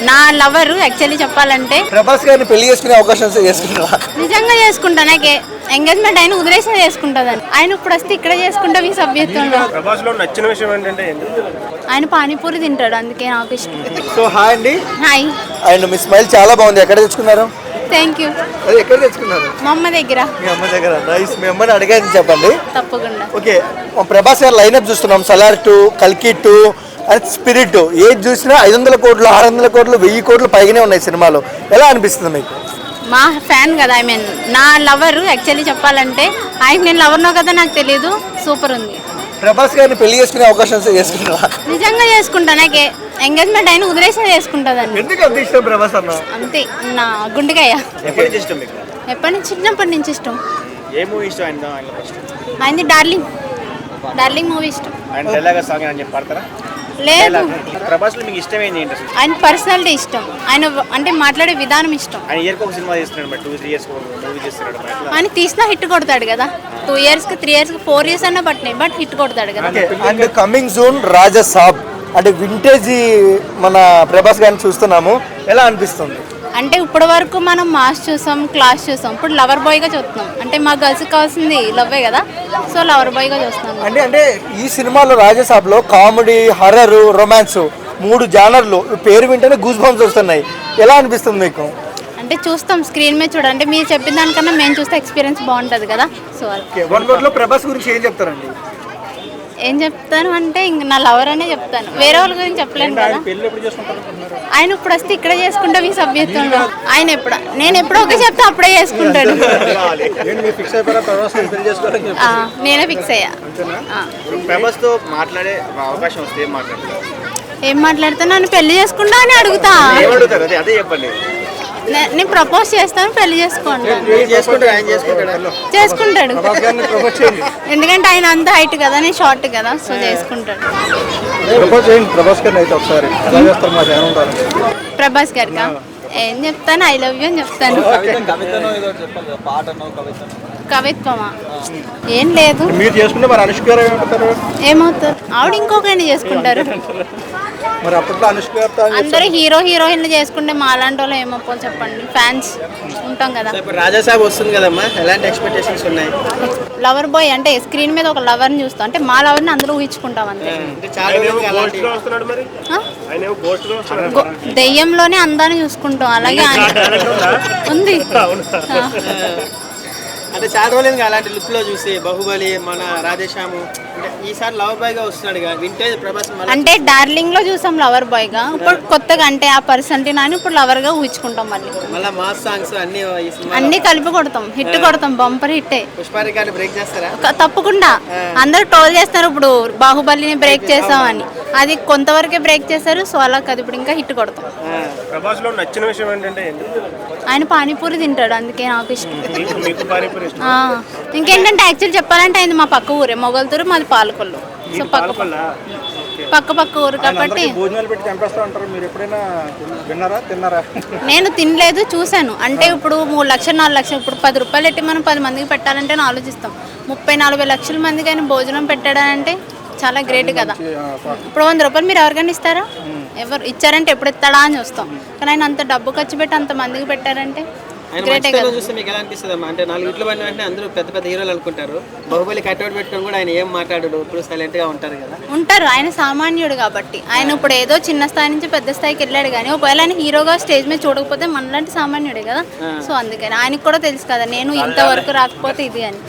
నా lover actually చెప్పాలంటే ప్రభాస్ గారిని పెళ్లి చేసుకునే అవకాశం చేసుకుంటారా? నిజంగా చేసుకుంటా. నాకు ఎంగేజ్మెంట్ ఆయన వదిలేసిన చేసుకుంటుందని. ఆయన ఇప్పుడు వస్తే ఇక్కడ చేసుకుంటా మీ సభ్యత్వంలో. ప్రభాస్ లో నచ్చిన విషయం ఏంటంటే ఆయన పానీపూరి తింటాడు, అందుకే నాకు ఇష్టం. సో హాయ్ అండి. హాయ్ అండ్ మీ స్మైల్ చాలా బాగుంది. ఎక్కడ తెచ్చుకున్నారు? Thank you. అది ఎక్కడ తెచ్చుకున్నారు? మా అమ్మ దగ్గర. మీ అమ్మ దగ్గర. నైస్. మీ అమ్మని అడిగాను చెప్పండి. తప్పకుండా. ఓకే, ప్రభాస్ గారు లైనప్ చూస్తున్నాం. సలార్ 2, కల్కి 2 అండ్ స్పిరిట్. ఏది చూసినా 500 కోట్లు, 600 కోట్లు, 1000 కోట్లు పైగానే ఉన్నాయి సినిమాలో. ఎలా అనిపిస్తుంది మీకు? మా ఫ్యాన్ కదా, ఐ మీన్ నా లవర్ యాక్చువల్లీ చెప్పాలంటే ఆయనకి నేను లవర్నో కదా నాకు తెలియదు. సూపర్ ఉంది. ప్రభాస్ గారిని పెళ్లి చేసుకునే అవకాశం చేసుకుంటారా? నిజంగా చేసుకుంటా. నాకు ఎంగేజ్మెంట్ ఆయన వదిలేసిన చేసుకుంటుందని. ఎందుకు అంత ఇష్టం ప్రభాస్ అన్న? అంతే, నా గుండెకాయ. ఎప్పటి నుంచి ఇష్టం మీకు? ఎప్పటి నుంచి? చిన్నప్పటి నుంచి ఇష్టం. ఏ మూవీ ఇష్టం ఆయన? ఆయనది డార్లింగ్ మూవీ ఇష్టం. ఆయన డైలాగ్ సాంగ్ అని చెప్పి పాడతారా? లేదు, ప్రభాస్ లో మీకు ఇష్టమైంది ఏంటి అసలు? ఆయన పర్సనాలిటీ ఇష్టం. ఆయన అంటే మాట్లాడే విధానం ఇష్టం. ఆయన ఇయర్కి ఒక సినిమా చేస్తున్నాడు, మరి 2-3 ఇయర్స్ మూవీ చేస్తున్నాడు. ఆయన తీసినా హిట్ కొడతాడు కదా. 2 ఇయర్స్కి 3 ఇయర్స్కి 4 ఇయర్స్ అన్నా పట్టినాయి, బట్ హిట్ కొడతాడు కదా. అండ్ కమింగ్ జూన్ రాజా సాబ్ అంటే వింటేజ్ మన ప్రభాస్ గారిని చూస్తున్నాము. ఎలా అనిపిస్తుంది? అంటే ఇప్పటి వరకు మనం మాస్ చూసాం, క్లాస్ చూసాం, ఇప్పుడు లవర్ బాయ్గా చూస్తున్నాం. అంటే మా గర్ల్స్కి కావాల్సింది లవ్వే కదా, సో లవర్ బాయ్గా చూస్తున్నాం. అంటే ఈ సినిమాలో రాజసాబ్లో కామెడీ, హర్రర్, రొమాన్స్ 3 జానర్లు పేరు వింటేనే గూస్ బంప్స్ వస్తున్నాయి. ఎలా అనిపిస్తుంది మీకు? అంటే చూస్తాం స్క్రీన్ మీద చూడండి. మీరు చెప్పిన దానికన్నా మేము చూస్తే ఎక్స్పీరియన్స్ బాగుంటుంది కదా. సో వన్ వర్డ్ లో ప్రభాస్ గురించి ఏం చెప్తారండి? ఏం చెప్తాను అంటే ఇంక నా లవర్ అనే చెప్తాను, వేరే వాళ్ళ గురించి చెప్పలేను కదా. ఆయన ఇప్పుడు వస్తే ఇక్కడ చేసుకుంటా మీ సభ్యత్వంలో. నేను ఎప్పుడో ఒకే చెప్తా అప్పుడే చేసుకుంటాడు. నేనే ఫిక్స్ అయ్యా. ప్రభాస్ తో మాట్లాడే అవకాశం వస్తే ఏం మాట్లాడితే నన్ను పెళ్లి చేసుకుంటా అని అడుగుతా. అదే చెప్పండి. నేను ప్రపోజ్ చేస్తాను, పెళ్లి చేసుకుంటాడు. ఎందుకంటే ఆయన అంత హైట్ కదా, నేను షార్ట్ కదా, సో చేసుకుంటాడు. ప్రభాస్ గారికి ఏం చెప్తాను? ఐ లవ్ యూ అని చెప్తాను. కవిత్వమా? ఏం లేదు. ఏమవుతారు? ఆవిడ ఇంకొకరిని చేసుకుంటారు. అందరూ హీరోయిన్లు చేసుకుంటే మా అలాంటి వాళ్ళు ఏమో చెప్పండి, ఫ్యాన్స్ ఉంటాం కదా. రాజాసాబ్ వస్తుంది కదమ్మా, ఎలాంటి ఎక్స్పెక్టేషన్స్ ఉన్నాయి? లవర్ బాయ్ అంటే స్క్రీన్ మీద ఒక లవర్ని చూస్తాం, అంటే మా లవర్ని అందరూ ఊహించుకుంటాం అంతే. దెయ్యంలోనే అందాన్ని చూసుకుంటాం, అలాగే ఉంది. అంటే చాలా రోజులు అలాంటి లుక్ లో చూసి బాహుబలి, మన రాధేశ్యాము, ఈసారి లవర్ బాయ్ గా వస్తున్నాడు వింటేజ్ ప్రభాస్. అంటే డార్లింగ్ లో చూసాం లవర్ బాయ్ గా, ఇప్పుడు కొత్తగా అంటే ఆ పర్సన్ నాని ఇప్పుడు లవర్ గా ఊహించుకుంటాం. మళ్ళీ మాస్ సాంగ్స్ అన్ని కలిపి కొడతాం, హిట్ కొడతాం, bumper hit. Pushpa record break చేస్తారా? తప్పకుండా. అందరు ట్రోల్ చేస్తారు ఇప్పుడు బాహుబలిని బ్రేక్ చేసామని, అది కొంతవరకే బ్రేక్ చేశారు. సో అలా కదా ఇప్పుడు ఇంకా హిట్ కొడతాం. ప్రభాస్ లో నచ్చిన విషయం ఏంటంటే ఆయన పానీపూరి తింటాడు, అందుకే నాకు ఇష్టం. ఇంకేంటంటే యాక్చువల్ చెప్పాలంటే ఆయన మా పక్క ఊరే, మొగల్తూరు, మాది పాలకొల్లు. సో పక్క ఊరు కాబట్టి. నేను తినలేదు, చూశాను. అంటే ఇప్పుడు 3 లక్షలు 4 లక్షలు, ఇప్పుడు 10 రూపాయలు పెట్టి మనం 10 మందికి పెట్టాలంటే ఆలోచిస్తాం. 30-40 లక్షల మందికి ఆయన భోజనం పెట్టాడంటే చాలా గ్రేట్ కదా. ఇప్పుడు 100 రూపాయలు మీరు ఎవరికైనా ఇస్తారా? ఎవరు ఇచ్చారంటే ఎప్పుడు ఇస్తాడా అని చూస్తాం. కానీ ఆయన అంత డబ్బు ఖర్చు పెట్టి అంత మందికి పెట్టారంటే గ్రేటే కదా. చూస్తే మీకు ఎలా అనిపిస్తుంది అమ్మా? అంటే 4 ఇట్లు పడిన వెంటనే అందరూ పెద్ద పెద్ద హీరోలు అనుకుంటారు, బాహుబలి కట్అవుట్ పెట్టుకొని కూడా ఆయన ఏం మాట్లాడాడు, ఇప్పుడు సైలెంట్ గా ఉంటారు కదా. ఉంటారు, ఆయన సామాన్యుడు కాబట్టి. ఆయన ఇప్పుడు ఏదో చిన్న స్థాయి నుంచి పెద్ద స్థాయికి వెళ్ళాడు, కానీ ఒకవేళ ఆయన హీరోగా స్టేజ్ మీద చూడకపోతే మనలాంటి సామాన్యుడే కదా. సో అందుకని ఆయనకు కూడా తెలుసు కదా, నేను ఇంతవరకు రాకపోతే ఇది అని.